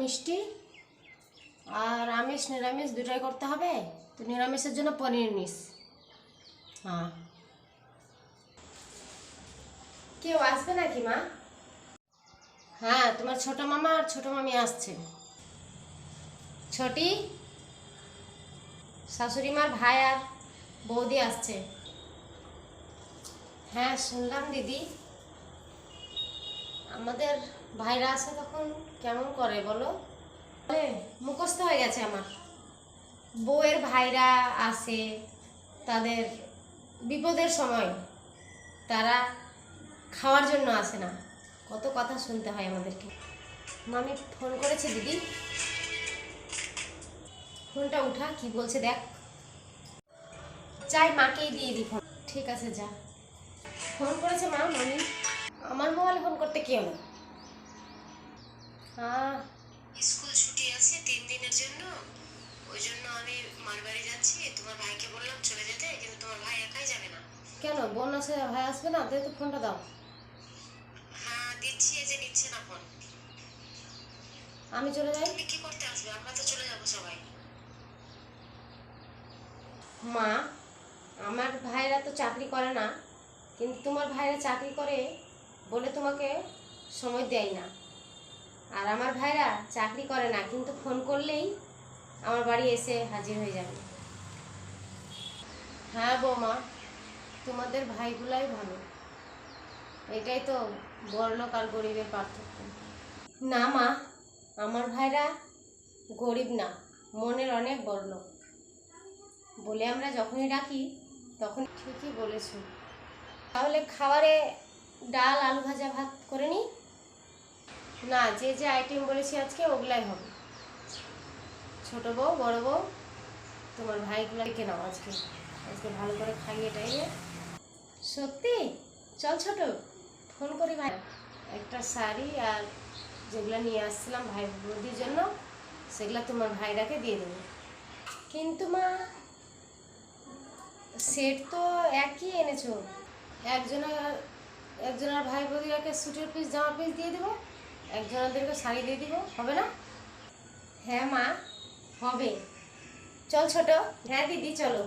মিষ্টি আর আমিষ নিরামিষ দুটাই করতে হবে। তো নিরামিষের জন্য পনির নিস। হ্যাঁ, কেউ আসবে নাকি মা? হ্যাঁ, তোমার ছোট মামা আর ছোট মামি আসছে। ছোটি, শাশুড়ি মার ভাই আর বৌদি আসছে। হ্যাঁ শুনলাম দিদি। আমাদের ভাইরা আসে তখন কেমন করে বলো? মুখস্থ হয়ে গেছে আমার। বউয়ের ভাইরা আসে তাদের বিপদের সময়, তারা খাওয়ার জন্য আসে না। কত কথা শুনতে হয় আমাদেরকে। মামি ফোন করেছে দিদি, ফোনটা উঠা, কি বলছে দেখ। যাই মাকেই দিয়ে দি ফোন। ঠিক আছে যা। ফোন করেছে মা, মামি। আমার মোবাইলে ফোন করতে কি হলো? হ্যাঁ, স্কুল ছুটি আছে 3 দিনের জন্য, ওই জন্য আমি মার বাড়ি যাচ্ছি। তোমার ভাইকে বললাম চলে যেতে, কিন্তু তোমার ভাই একাই যাবে না। কেন বোন আছে, ভাই আসবে না? তাই তো ফোনটা দাও। হ্যাঁ দিচ্ছি, এই যে নিচ্ছে না ফোন। আমি চলে যাই। তুমি কি করতে আসবে? আমরা তো চলে যাবো সবাই। মা, আমার ভাইরা তো চাকরি করে না, কিন্তু তোমার ভাইরা চাকরি করে বলে তোমাকে সময় দেয় না। আর আমার ভাইরা চাকরি করে না, কিন্তু ফোন করলেই আমার বাড়ি এসে হাজির হয়ে যাবে। হ্যাঁ বৌমা, তোমাদের ভাইগুলাই ভালো। এটাই তো বড়লোক আর গরিবের পার্থক্য। না মা, আমার ভাইরা গরিব না, মনের অনেক বড়লোক। বলে আমরা যখনই ডাকি তখন ঠিকই বলেছো। তাহলে খাবারে ডাল, আলু ভাজা, ভাত করে নি? না, যে যে আইটেম বলেছি আজকে ওগুলাই হবে। ছোট বউ, বড় বউ, তোমার ভাইগুলো ডেকে নাও আজকে। আজকে ভালো করে খাইয়ে টাইয়ে। সত্যি? চল ছোট, ফোন করি ভাই। একটা শাড়ি আর যেগুলো নিয়ে আসছিলাম ভাই বৌদির জন্য, সেগুলো তোমার ভাইরাকে দিয়ে দেবো। কিন্তু মা, সেট তো একই এনেছো। একজনের ভাই বৌদিরাকে স্যুটের পিস, জামা পিস দিয়ে দেবো, একজনাদেরকে শাড়ি দিয়ে দিব, হবে না? হ্যাঁ মা, হবে। চল ছোট। হ্যাঁ দিদি চলো।